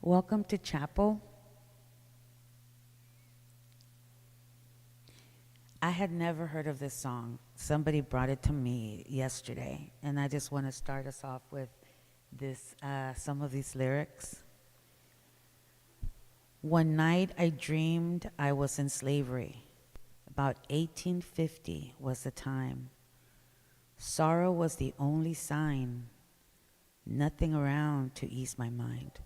Welcome to chapel. I had never heard of this song. Somebody brought it to me yesterday, and I just want to start us off with this, some of these lyrics. One night I dreamed I was in slavery. About 1850 was the time. Sorrow was the only sign. Nothing around to ease my mind.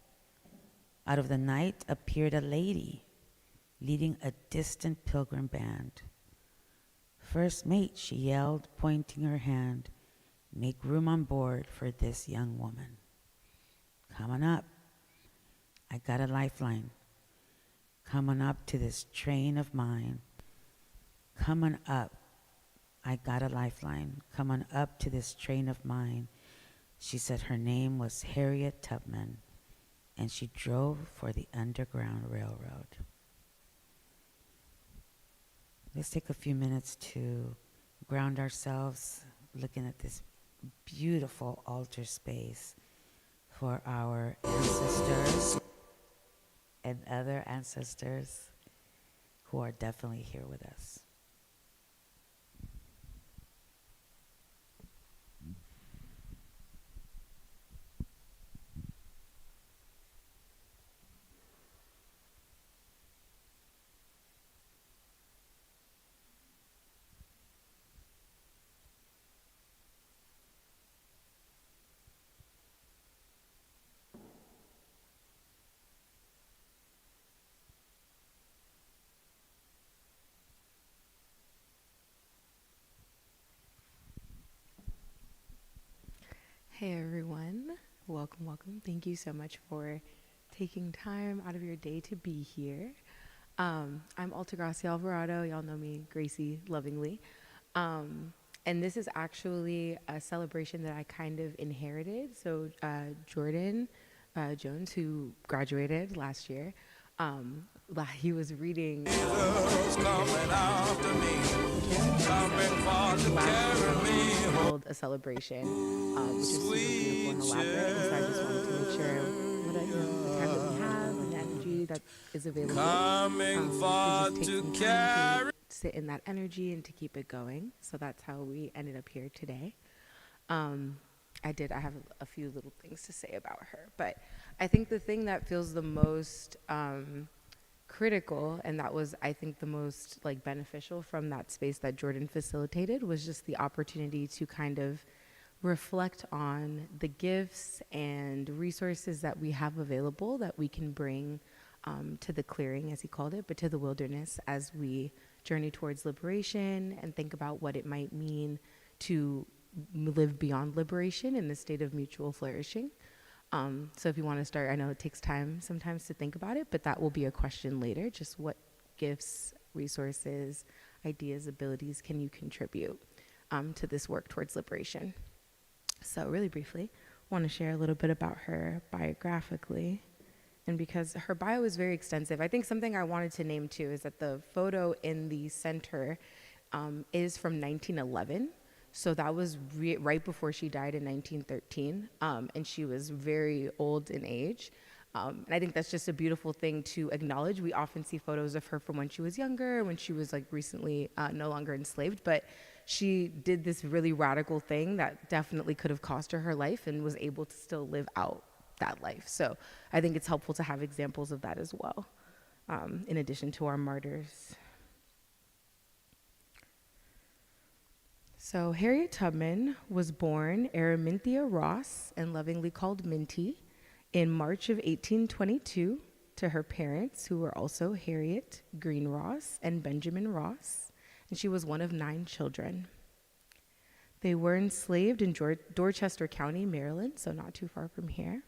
Out of the night appeared a lady leading a distant pilgrim band. First mate, she yelled, pointing her hand, make room on board for this young woman. Come on up. I got a lifeline. Come on up to this train of mine. Come on up. I got a lifeline. Come on up to this train of mine. She said her name was Harriet Tubman, and she drove for the Underground Railroad. Let's take a few minutes to ground ourselves, looking at this beautiful altar space for our ancestors and other ancestors who are definitely here with us. Hey everyone, welcome. Thank you so much for taking time out of your day to be here. I'm Altagracia Alvarado. Y'all know me, Gracie, lovingly. And this is actually a celebration that I kind of inherited. So Jordan Jones, who graduated last year, he was reading held a celebration, which is super beautiful and elaborate. And so I just wanted to make sure what the time that we have and the energy that is available, to just take some time to sit in that energy and to keep it going. So that's how we ended up here today. I have a few little things to say about her, but I think the thing that feels the most critical, and that was, I think, the most beneficial from that space that Jordan facilitated, was just the opportunity to kind of reflect on the gifts and resources that we have available that we can bring to the clearing, as he called it, but to the wilderness as we journey towards liberation and think about what it might mean to live beyond liberation in the state of mutual flourishing. So if you want to start, I know it takes time sometimes to think about it, but that will be a question later. Just what gifts, resources, ideas, abilities can you contribute to this work towards liberation? So really briefly, I want to share a little bit about her biographically. And because her bio is very extensive, I think something I wanted to name too is that the photo in the center is from 1911. So that was right before she died in 1913, and she was very old in age. And I think that's just a beautiful thing to acknowledge. We often see photos of her from when she was younger, when she was recently no longer enslaved, but she did this really radical thing that definitely could have cost her life and was able to still live out that life. So I think it's helpful to have examples of that as well, in addition to our martyrs. So Harriet Tubman was born Araminthia Ross, and lovingly called Minty, in March of 1822 to her parents, who were also Harriet Green Ross and Benjamin Ross, and she was one of 9 children. They were enslaved in Dorchester County, Maryland, so not too far from here.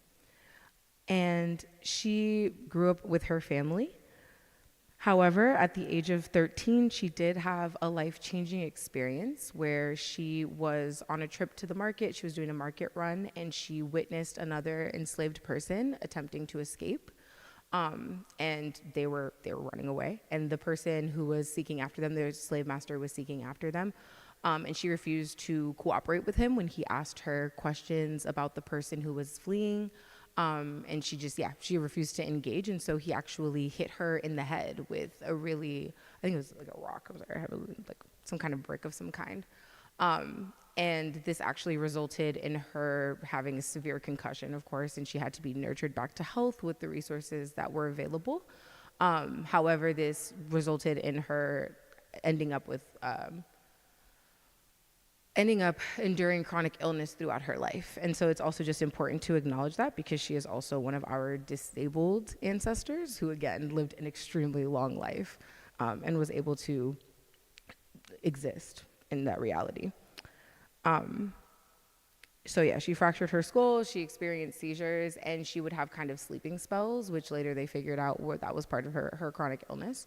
And she grew up with her family. However, at the age of 13, she did have a life-changing experience where she was on a trip to the market. She was doing a market run, and she witnessed another enslaved person attempting to escape. And they were running away. And the person who was seeking after them, their slave master, was seeking after them. And she refused to cooperate with him when he asked her questions about the person who was fleeing. And she refused to engage. And so he actually hit her in the head with I think it was like a rock. I'm sorry, I have like some kind of brick of some kind. And this actually resulted in her having a severe concussion, of course, and she had to be nurtured back to health with the resources that were available. However, this resulted in her ending up enduring chronic illness throughout her life. And so it's also just important to acknowledge that, because she is also one of our disabled ancestors who, again, lived an extremely long life, and was able to exist in that reality. She fractured her skull, she experienced seizures, and she would have kind of sleeping spells, which later they figured out that was part of her chronic illness.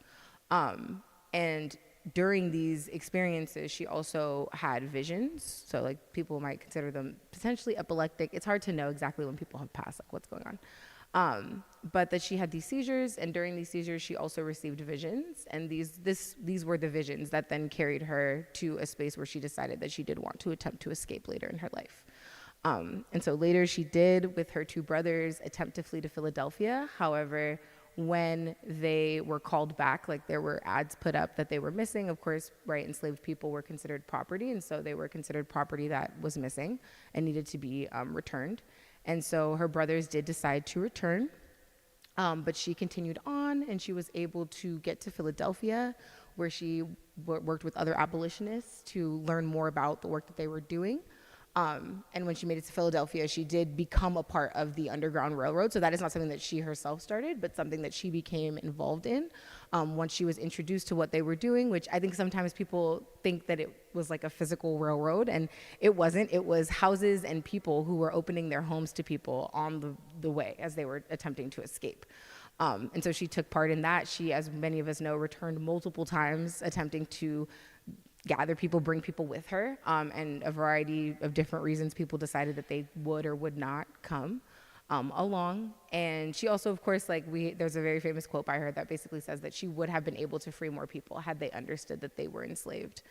And during these experiences, she also had visions. So like people might consider them potentially epileptic. It's hard to know exactly when people have passed, like what's going on. But that she had these seizures, and during these seizures, she also received visions. And these were the visions that then carried her to a space where she decided that she did want to attempt to escape later in her life. And so later she did, with her two brothers, attempt to flee to Philadelphia. However, when they were called back, like there were ads put up that they were missing. Of course, right, enslaved people were considered property, and so they were considered property that was missing and needed to be returned. And so her brothers did decide to return, but she continued on, and she was able to get to Philadelphia, where she worked with other abolitionists to learn more about the work that they were doing. And when she made it to Philadelphia, she did become a part of the Underground Railroad. So that is not something that she herself started, but something that she became involved in once she was introduced to what they were doing, which I think sometimes people think that it was like a physical railroad, and it wasn't. It was houses and people who were opening their homes to people on the way as they were attempting to escape. And so she took part in that. She, as many of us know, returned multiple times attempting to gather people, bring people with her, and a variety of different reasons people decided that they would or would not come along. And she also, of course, there's a very famous quote by her that basically says that she would have been able to free more people had they understood that they were enslaved.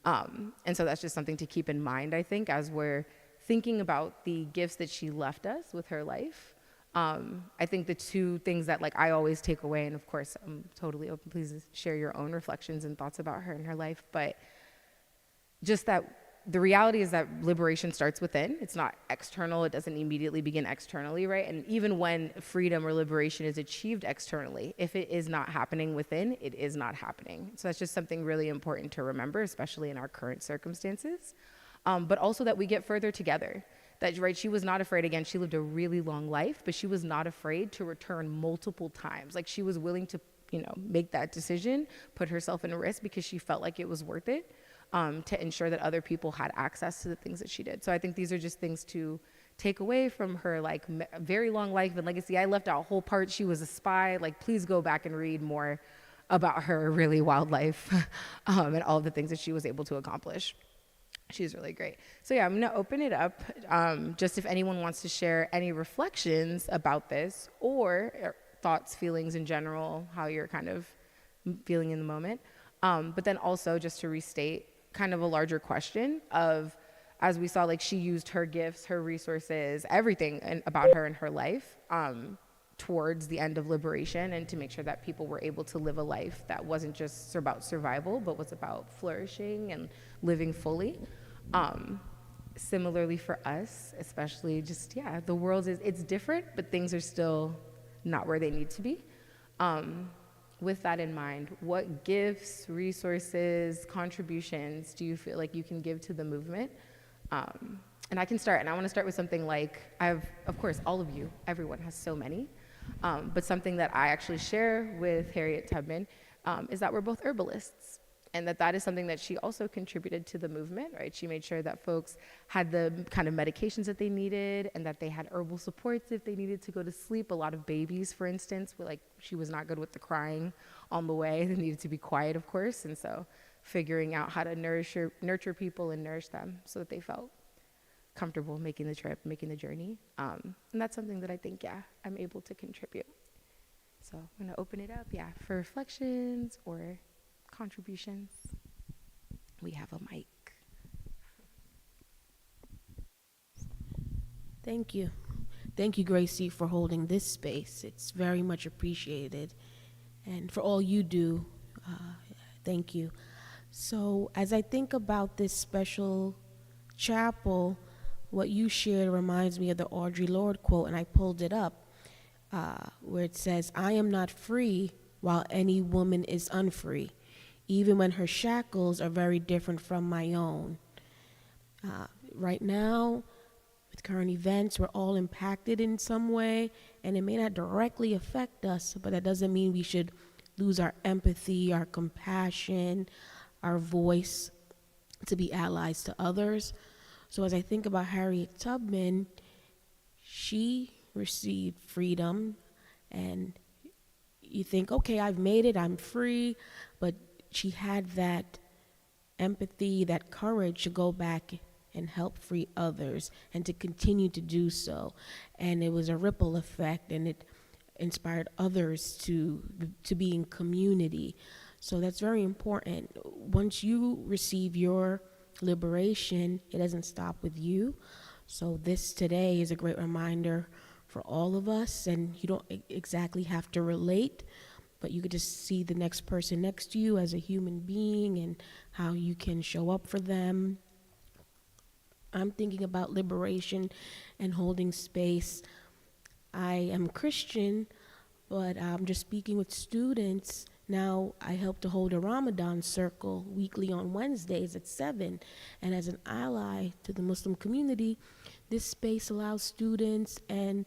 And so that's just something to keep in mind, I think, as we're thinking about the gifts that she left us with her life. I think the two things that I always take away, and of course I'm totally open, please share your own reflections and thoughts about her and her life, but just that the reality is that liberation starts within. It's not external. It doesn't immediately begin externally, right? And even when freedom or liberation is achieved externally, if it is not happening within, it is not happening. So that's just something really important to remember, especially in our current circumstances. But also that we get further together. That, right, she was not afraid. Again, she lived a really long life, but she was not afraid to return multiple times. She was willing to, make that decision, put herself in a risk because she felt like it was worth it. To ensure that other people had access to the things that she did. So I think these are just things to take away from her very long life and legacy. I left out a whole part. She was a spy. Please go back and read more about her really wild life and all of the things that she was able to accomplish. She's really great. So yeah, I'm gonna open it up. Just if anyone wants to share any reflections about this or thoughts, feelings in general, how you're kind of feeling in the moment. But then also just to restate kind of a larger question of, as we saw, she used her gifts, her resources, everything about her and her life towards the end of liberation, and to make sure that people were able to live a life that wasn't just about survival, but was about flourishing and living fully. Similarly for us, especially the world it's different, but things are still not where they need to be. With that in mind, what gifts, resources, contributions do you feel like you can give to the movement? And I can start, and I want to start with something of course, all of you, everyone has so many, but something that I actually share with Harriet Tubman is that we're both herbalists, and that is something that she also contributed to the movement, right? She made sure that folks had the kind of medications that they needed, and that they had herbal supports if they needed to go to sleep. A lot of babies, for instance, were she was not good with the crying on the way. They needed to be quiet, of course, and so figuring out how to nurture people and nourish them so that they felt comfortable making the trip, making the journey. And that's something that I think, I'm able to contribute. So I'm gonna open it up, for reflections or contributions. We have a mic. Thank you. thank you, Gracie, for holding this space. It's very much appreciated. And for all you do, thank you. So as I think about this special chapel, what you shared reminds me of the Audre Lorde quote, and I pulled it up, where it says, "I am not free while any woman is unfree, even when her shackles are very different from my own." Right now, with current events, we're all impacted in some way, and it may not directly affect us, but that doesn't mean we should lose our empathy, our compassion, our voice to be allies to others. So as I think about Harriet Tubman, she received freedom, and you think, okay, I've made it, I'm free, but she had that empathy, that courage to go back and help free others and to continue to do so. And it was a ripple effect, and it inspired others to be in community. So that's very important. Once you receive your liberation, it doesn't stop with you. So this today is a great reminder for all of us, and you don't exactly have to relate, but you could just see the next person next to you as a human being and how you can show up for them. I'm thinking about liberation and holding space. I am Christian, but I'm just speaking with students. Now I help to hold a Ramadan circle weekly on Wednesdays at 7. And as an ally to the Muslim community, this space allows students and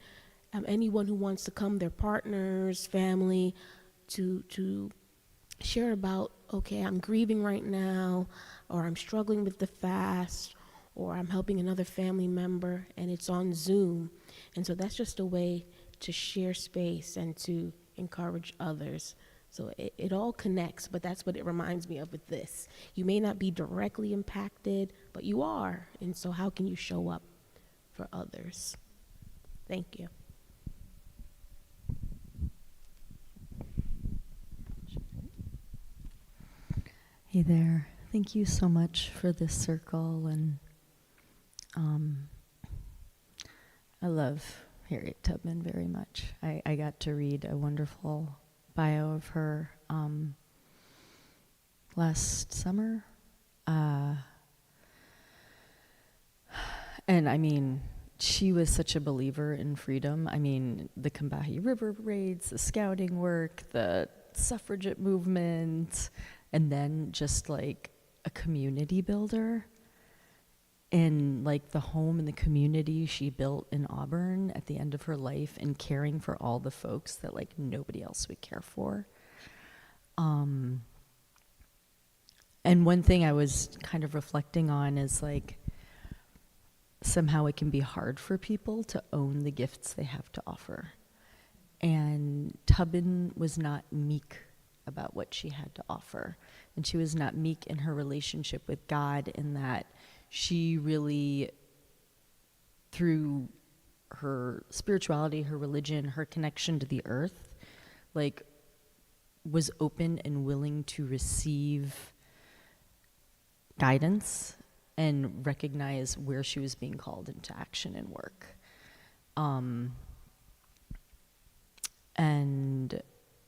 anyone who wants to come, their partners, family, to share about, okay, I'm grieving right now, or I'm struggling with the fast, or I'm helping another family member, and it's on Zoom. And so that's just a way to share space and to encourage others. So it all connects, but that's what it reminds me of with this. You may not be directly impacted, but you are. And so how can you show up for others? Thank you. Hey there. Thank you so much for this circle, and I love Harriet Tubman very much. I got to read a wonderful bio of her last summer. And I mean, she was such a believer in freedom. I mean, the Combahee River raids, the scouting work, the suffragette movement, and then just like a community builder. And like the home and the community she built in Auburn at the end of her life, and caring for all the folks that like nobody else would care for. And one thing I was kind of reflecting on is like, somehow it can be hard for people to own the gifts they have to offer. And Tubman was not meek about what she had to offer. And she was not meek in her relationship with God, in that she really, through her spirituality, her religion, her connection to the earth, like, was open and willing to receive guidance and recognize where she was being called into action and work. And,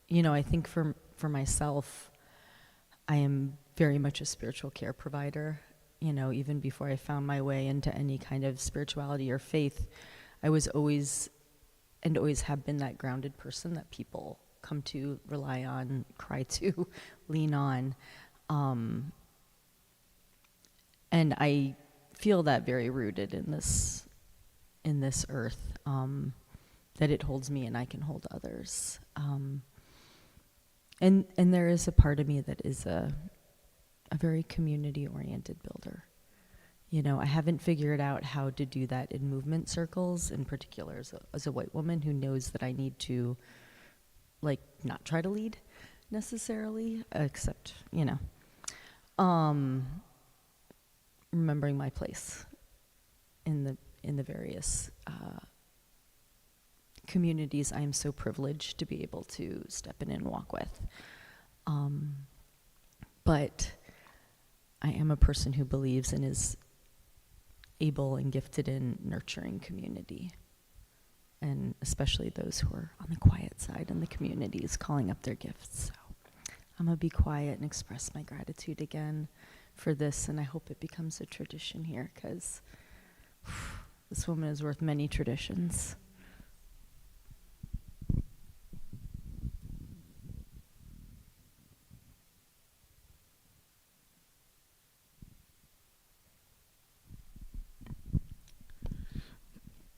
you know, I think for myself, I am very much a spiritual care provider. You know, even before I found my way into any kind of spirituality or faith, I was always have been that grounded person that people come to, rely on, cry to, lean on. And I feel that very rooted in this earth, that it holds me and I can hold others. And there is a part of me that is a very community-oriented builder. You know, I haven't figured out how to do that in movement circles, in particular as a white woman who knows that I need to, like, not try to lead necessarily, except, you know, remembering my place in the various communities I am so privileged to be able to step in and walk with. But I am a person who believes and is able and gifted in nurturing community. and especially those who are on the quiet side in the communities calling up their gifts. So I'm going to be quiet and express my gratitude again for this, and I hope it becomes a tradition here, because this woman is worth many traditions.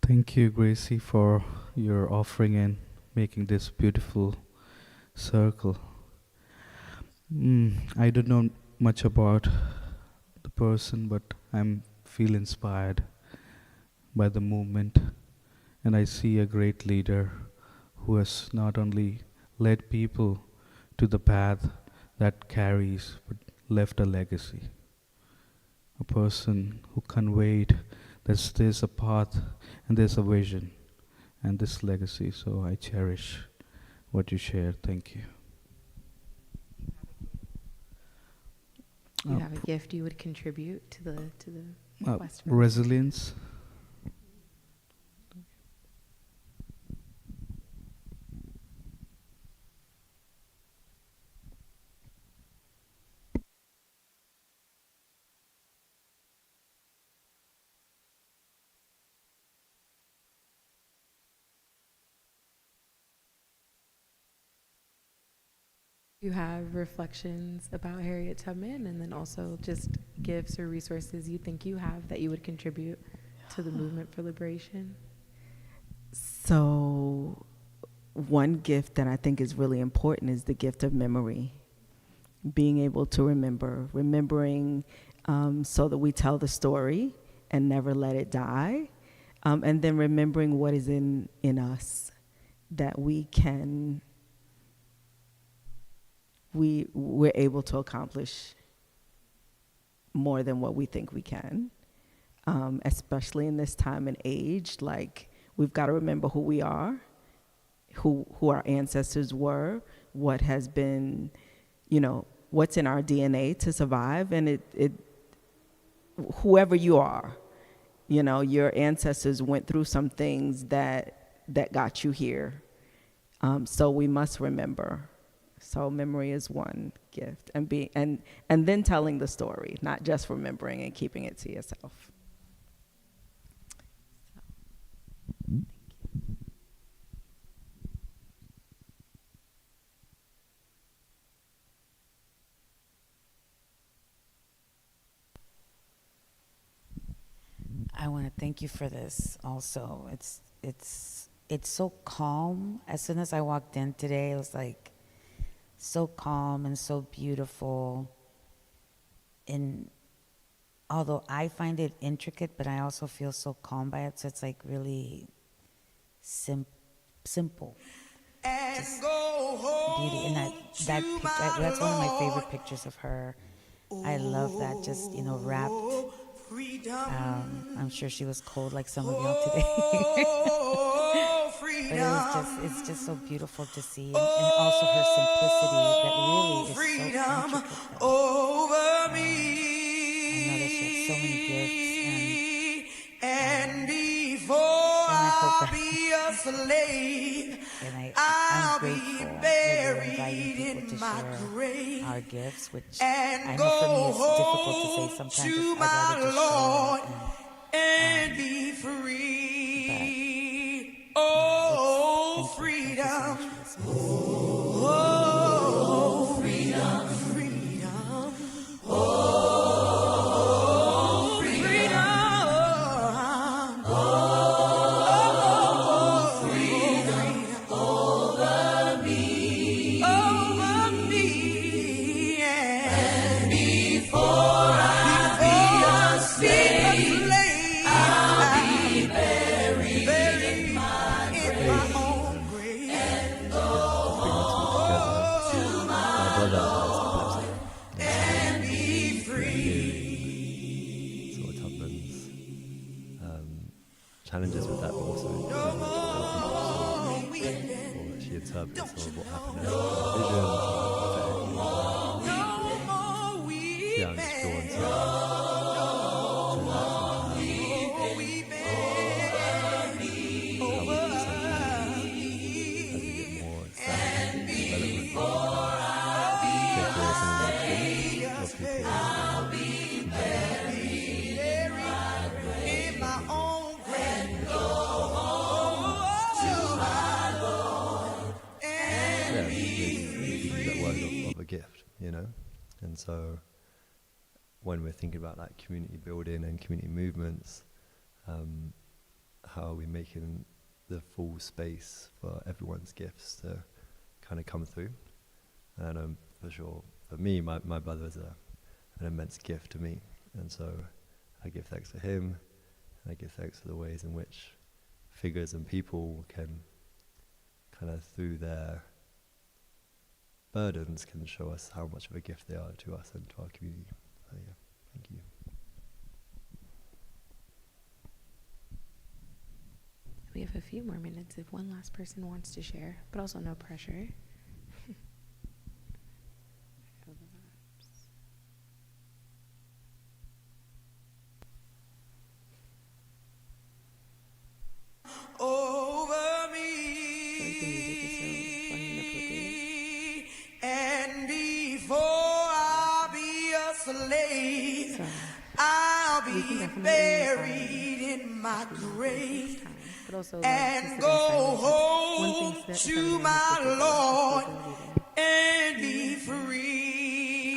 Thank you, Gracie, for your offering and making this beautiful circle. I don't know much about the person, but I'm feel inspired by the movement, and I see a great leader who has not only led people to the path that carries, but left a legacy. A person who conveyed that there's a path and there's a vision and this legacy. So I cherish what you shared. Thank you. You have a gift you would contribute to the West. Resilience. You have reflections about Harriet Tubman, and then also just gifts or resources you think you have that you would contribute to the movement for liberation? So one gift that I think is really important is the gift of memory. Being able to remembering so that we tell the story and never let it die. And then remembering what is in us, that we're able to accomplish more than what we think we can, especially in this time and age. Like, we've got to remember who we are, who our ancestors were, what has been, what's in our DNA to survive, and whoever you are, your ancestors went through some things that got you here. So we must remember. So memory is one gift, and then telling the story, not just remembering and keeping it to yourself. Thank you. I want to thank you for this also. It's so calm. As soon as I walked in today, it was like so calm and so beautiful. And although I find it intricate, but I also feel so calm by it. So it's like really simple. Just beauty. And that picture, that's one of my favorite pictures of her. I love that, just, wrapped. I'm sure she was cold like some of y'all today. But it's just so beautiful to see. And also her simplicity that really is so intricate. I know that she has so many gifts. And I hope that I'm grateful that we're inviting people to share our gifts, which I know for me it's difficult to say sometimes. I'd rather just show it and be free. Freedom. Oh, freedom, freedom. Oh, freedom. Oh, freedom over me, and before I be a slave, I'll be buried in my own grave. And go to my Lord and be free. Sort of Tubman's challenges with that, but also or she interprets some of what happened as a vision. Yeah, I'm just drawn to that. How we present And so when we're thinking about like community building and community movements, how are we making the full space for everyone's gifts to kind of come through? And for sure, for me, my brother is an immense gift to me. And so I give thanks to him, and I give thanks for the ways in which figures and people can kind of, through their burdens, can show us how much of a gift they are to us and to our community. So yeah, thank you. We have a few more minutes if one last person wants to share, but also no pressure. Over me, The music is so fun and appropriate. and before I'll be a slave, So I'll we can be definitely buried in my this grave time, but also like, and to sit in go silence. One home thing that to my Lord and be free.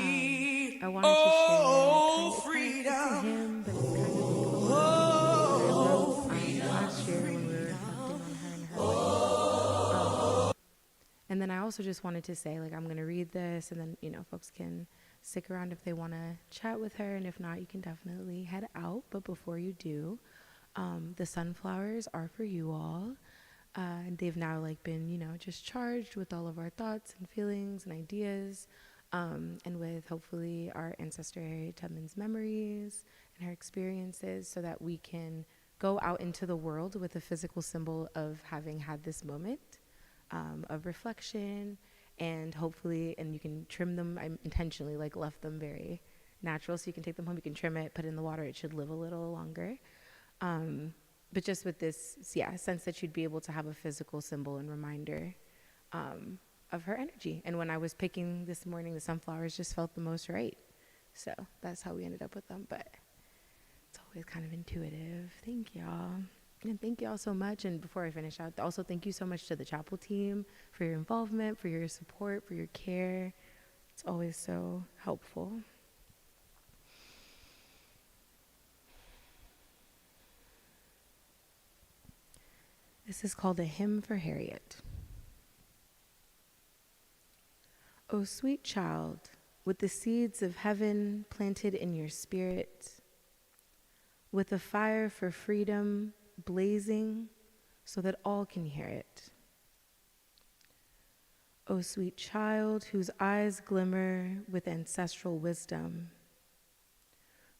I wanted to Oh, share freedom. it's a hymn, but it's kind of a poem that I wrote last year when we were reflecting on her and her life. And then I also just wanted to say, like, I'm going to read this, and then, folks can stick around if they want to chat with her, and if not, you can definitely head out. But before you do, the sunflowers are for you all. And they've now been, just charged with all of our thoughts and feelings and ideas, and with hopefully our ancestor Harriet Tubman's memories and her experiences, so that we can go out into the world with a physical symbol of having had this moment of reflection, and hopefully, and you can trim them. I intentionally left them very natural, so you can take them home, you can trim it, put it in the water, it should live a little longer. But just with this, sense that you'd be able to have a physical symbol and reminder of her energy. And when I was picking this morning, the sunflowers just felt the most right. So that's how we ended up with them. But it's always kind of intuitive. Thank y'all. And thank y'all so much. And before I finish out, also thank you so much to the chapel team for your involvement, for your support, for your care. It's always so helpful. This is called A Hymn for Harriet. O sweet child, with the seeds of heaven planted in your spirit, with a fire for freedom blazing so that all can hear it. O sweet child, whose eyes glimmer with ancestral wisdom,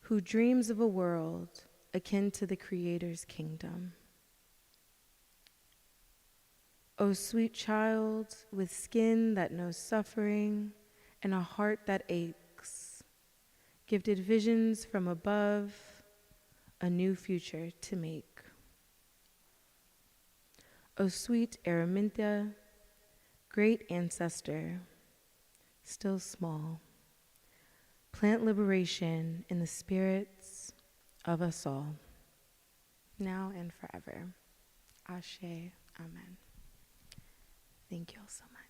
who dreams of a world akin to the Creator's kingdom. O sweet child, with skin that knows suffering and a heart that aches, gifted visions from above, a new future to make. O sweet Araminta, great ancestor, still small, plant liberation in the spirits of us all, now and forever. Ashe, amen. Thank you all so much.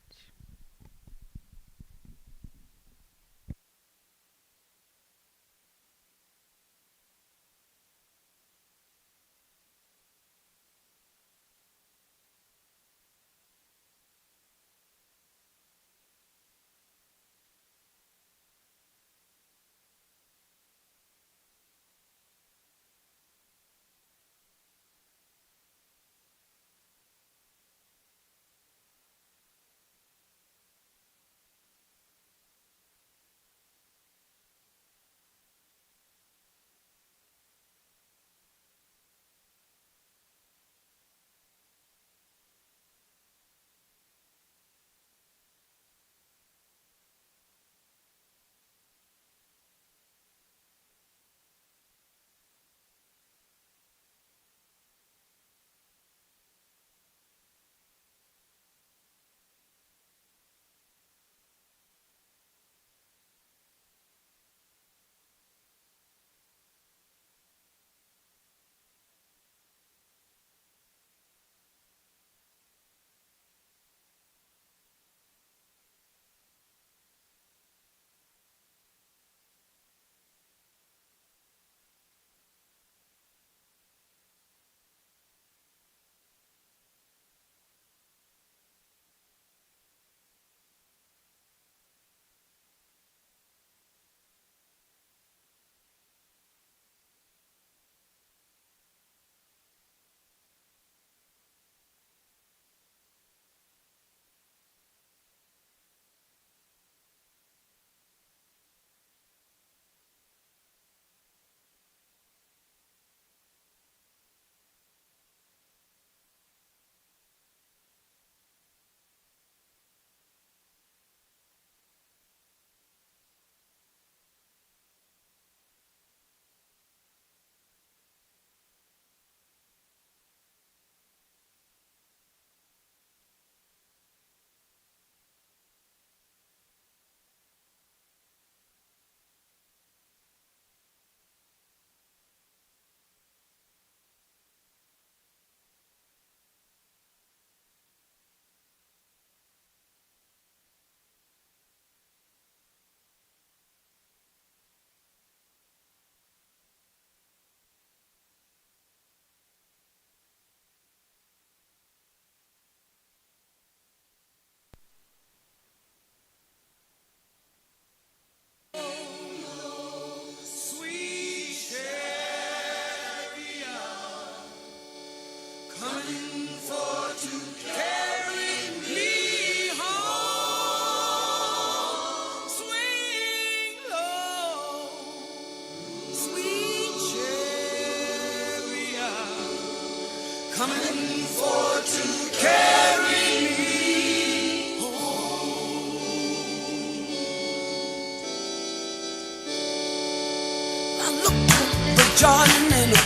coming for to carry me home. I looked over Jordan and